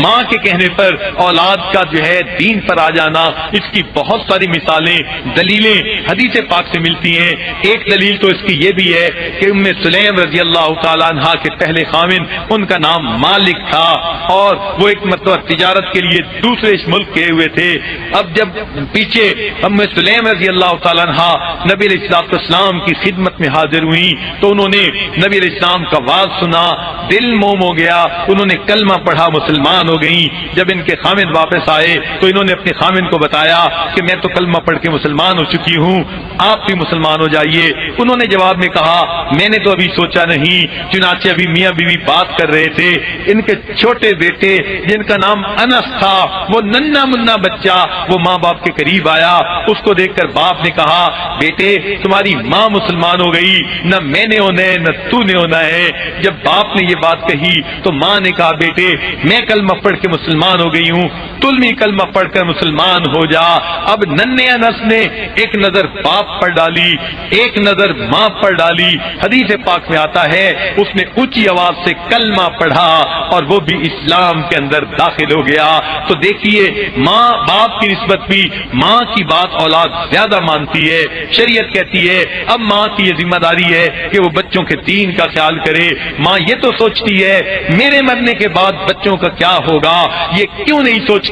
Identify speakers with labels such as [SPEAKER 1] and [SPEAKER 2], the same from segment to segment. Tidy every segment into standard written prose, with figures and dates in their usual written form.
[SPEAKER 1] ماں کے کہنے پر اولاد کا جو ہے دین پر آ جانا، اس کی بہت ساری مثالیں، دلیلیں حدیث پاک سے ملتی ہیں۔ ایک دلیل تو اس کی یہ بھی ہے کہ ام سلیم رضی اللہ تعالیٰ عنہ کے پہلے خاوند، ان کا نام مالک تھا، اور وہ ایک مرتبہ تجارت کے لیے دوسرے اس ملک گئے ہوئے تھے۔ اب جب پیچھے ام سلیم رضی اللہ تعالیٰ عنہ نبی علیہ السلام کی خدمت میں حاضر ہوئی تو انہوں نے نبی علیہ السلام کا واز سنا، دل موم ہو گیا، انہوں نے کلمہ پڑھا، مسلمان ہو گئیں۔ جب ان کے خامد واپس آئے تو انہوں نے اپنے خامد کو بتایا کہ میں تو کلمہ پڑھ کے مسلمان ہو چکی ہوں، آپ بھی مسلمان ہو جائیے۔ انہوں نے جواب میں کہا میں نے تو ابھی سوچا نہیں، چنانچہ ابھی میاں بیوی بات کر رہے تھے، ان کے چھوٹے بیٹے جن کا نام انس تھا، وہ ننھا منا بچہ وہ ماں باپ کے قریب آیا، اس کو دیکھ کر باپ نے کہا بیٹے تمہاری ماں مسلمان ہو گئی، نہ میں نے ہونا ہے نہ تو نے ہونا ہے۔ جب باپ نے یہ بات کہی تو ماں نے کہا بیٹے میں کلمہ پڑھ کے مسلمان ہو گئی ہوں، تم بھی کلمہ پڑھ کر مسلمان ہو جا۔ اب ننھے انس نے ایک نظر باپ پر ڈالی، ایک نظر ماں پر ڈالی، حدیث پاک میں آتا ہے اس نے اونچی آواز سے کلمہ پڑھا اور وہ بھی اسلام کے اندر داخل ہو گیا۔ تو دیکھیے ماں باپ کی نسبت بھی ماں کی بات اولاد زیادہ مانتی ہے۔ شریعت کہتی ہے اب ماں کی یہ ذمہ داری ہے کہ وہ بچوں کے دین کا خیال کرے۔ ماں یہ تو سوچتی ہے میرے مرنے کے بعد بچوں کا کیا ہوگا، یہ کیوں نہیں سوچتی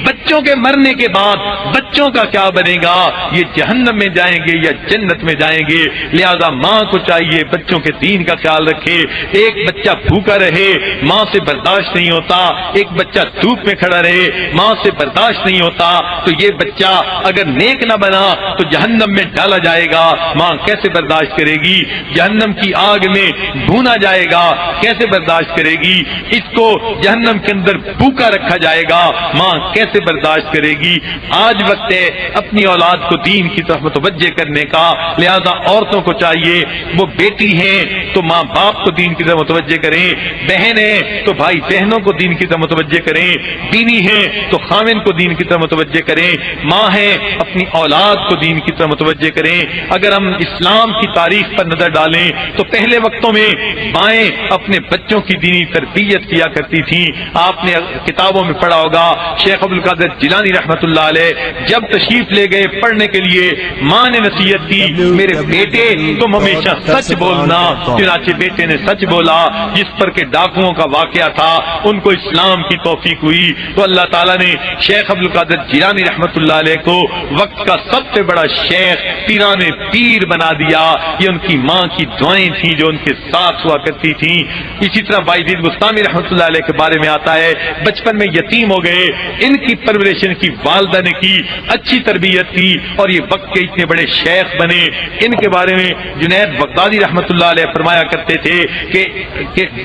[SPEAKER 1] بچوں کے مرنے کے بعد بچوں کا کیا بنے گا، یہ جہنم میں جائیں گے یا جنت میں جائیں گے۔ لہذا ماں کو چاہیے بچوں کے دین کا خیال رکھے۔ ایک بچہ بھوکا رہے ماں سے برداشت نہیں ہوتا، ایک بچہ دھوپ میں کھڑا رہے ماں سے برداشت نہیں ہوتا، تو یہ بچہ اگر نیک نہ بنا تو جہنم میں ڈالا جائے گا، ماں کیسے برداشت کرے گی؟ جہنم کی آگ میں بھونا جائے گا، کیسے برداشت کرے گی؟ اس کو جہنم کے اندر بھوکا رکھا جائے گا، ماں کیسے برداشت کرے گی؟ آج وقت ہے اپنی اولاد کو دین کی طرف متوجہ کرنے کا۔ لہذا عورتوں کو چاہیے وہ بیٹی ہیں تو ماں باپ کو دین کی طرف متوجہ کریں، بہن ہیں تو بھائی بہنوں کو دین کی طرف متوجہ کریں، بیوی ہیں تو خاوند کو دین کی طرف متوجہ کریں، ماں ہیں اپنی اولاد کو دین کی طرف متوجہ کریں۔ اگر ہم اسلام کی تاریخ پر نظر ڈالیں تو پہلے وقتوں میں مائیں اپنے بچوں کی دینی تربیت کیا کرتی تھیں۔ آپ نے کتابوں میں پڑھا ہوگا شیخ عبدالقادر جیلانی رحمۃ اللہ علیہ جب تشریف لے گئے پڑھنے کے لیے، ماں نے نصیحت کی میرے بیٹے تم ہمیشہ سچ بولنا۔ چنانچہ بیٹے نے سچ بولا، جس پر کہ ڈاکوؤں کا واقعہ تھا ان کو اسلام کی توفیق ہوئی۔ تو اللہ تعالیٰ نے شیخ عبدالقادر جیلانی رحمۃ اللہ علیہ کو وقت کا سب سے بڑا شیخ پیران پیر بنا دیا۔ یہ ان کی ماں کی دعائیں تھیں جو ان کے ساتھ ہوا کرتی تھیں۔ اسی طرح بایزید بستامی رحمۃ اللہ علیہ کے بارے میں آتا ہے بچپن میں یتیم ہو گئے، ان کی پرورش ان کی والدہ نے کی، اچھی تربیت کی اور یہ وقت کے اتنے بڑے شیخ بنے۔ ان کے بارے میں جنید بغدادی رحمۃ اللہ علیہ فرمایا کرتے تھے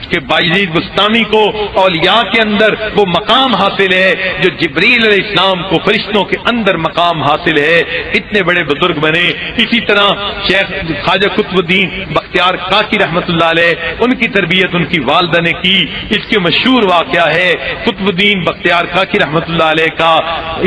[SPEAKER 1] کہ بایزید بستامی کو اولیاء کے اندر وہ مقام حاصل ہے جو جبریل علیہ السلام کو فرشتوں کے اندر مقام حاصل ہے۔ اتنے بڑے بزرگ بنے۔ اسی طرح شیخ خواجہ قطب الدین بختیار کاکی رحمۃ اللہ علیہ ان کی تربیت ان کی والدہ نے کی۔ اس کے مشہور واقعہ ہے قطب الدین بختیار کاکی رحمۃ اللہ علیہ کا۔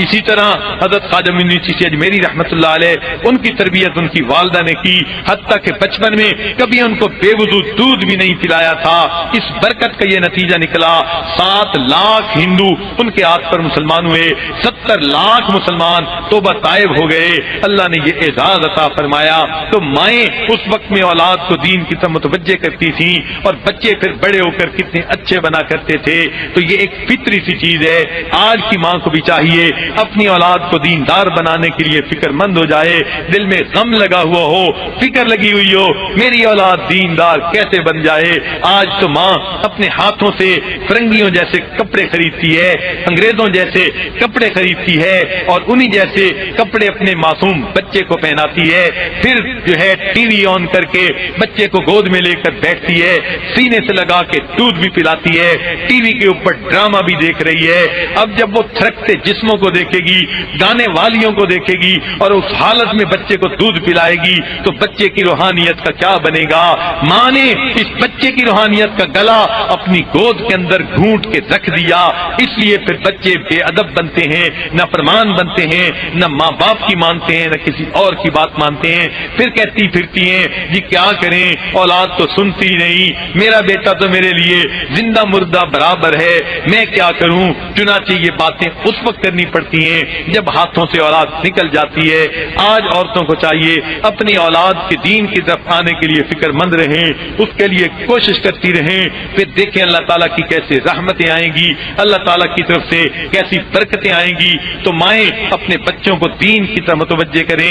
[SPEAKER 1] اسی طرح حضرت خواجہ معین چشتی اجمیری رحمۃ اللہ علیہ ان کی تربیت ان کی والدہ نے کی، حتیٰ کہ بچپن میں کبھی ان کو بے وضو دودھ بھی نہیں پلایا تھا۔ اس برکت کا یہ نتیجہ نکلا 7 لاکھ ہندو ان کے ہاتھ پر مسلمان ہوئے، 70 لاکھ مسلمان توبہ طائب ہو گئے۔ اللہ نے یہ اعزاز عطا فرمایا۔ تو مائیں اس وقت میں اولاد کو دین کی طرف متوجہ کرتی تھیں اور بچے پھر بڑے ہو کر کتنے اچھے بنا کرتے تھے۔ تو یہ ایک فطری سی چیز ہے۔ آج کی ماں کو بھی چاہیے اپنی اولاد کو دیندار بنانے کے لیے فکر مند ہو جائے، دل میں غم لگا ہوا ہو، فکر لگی ہوئی ہو میری اولاد دیندار کیسے بن جائے۔ آج تو ماں اپنے ہاتھوں سے فرنگیوں جیسے کپڑے خریدتی ہے، انگریزوں جیسے کپڑے خریدتی ہے اور انہی جیسے کپڑے اپنے معصوم بچے کو پہناتی ہے، پھر جو ہے ٹی وی آن کر کے بچے کو گود میں لے کر بیٹھتی ہے، سینے سے لگا کے دودھ بھی پلاتی ہے، ٹی وی کے اوپر ڈرامہ بھی دیکھ رہی ہے۔ اب جب وہ تھرکتے جسموں کو دیکھے گی، گانے والیوں کو دیکھے گی اور اس حالت میں بچے کو دودھ پلائے گی تو بچے کی روحانیت کا کیا بنے گا؟ ماں نے اس بچے کی روحانیت کا گلا اپنی گود کے اندر گھونٹ کے رکھ دیا، اس لیے پھر بچے بے ادب بنتے ہیں، نہ فرمان بنتے ہیں، نہ ماں باپ کی مانتے ہیں، نہ کسی اور کی بات مانتے ہیں۔ پھر کہتی پھرتی ہیں جی کیا کریں، اولاد تو سنتی نہیں، میرا بیٹا تو میرے لیے زندہ مردہ برابر ہے، میں کیا کروں؟ چنانچہ یہ باتیں اس وقت کرنی پڑتی ہیں جب ہاتھوں سے اولاد نکل جاتی ہے۔ آج عورتوں کو چاہیے اپنی اولاد کے دین کی طرف آنے کے لیے فکر مند رہیں، اس کے لیے کوشش کرتی رہیں، پھر دیکھیں اللہ تعالیٰ کی کیسے رحمتیں آئیں گی، اللہ تعالیٰ کی طرف سے کیسی برکتیں آئیں گی۔ تو مائیں اپنے بچوں کو دین کی طرف متوجہ کریں۔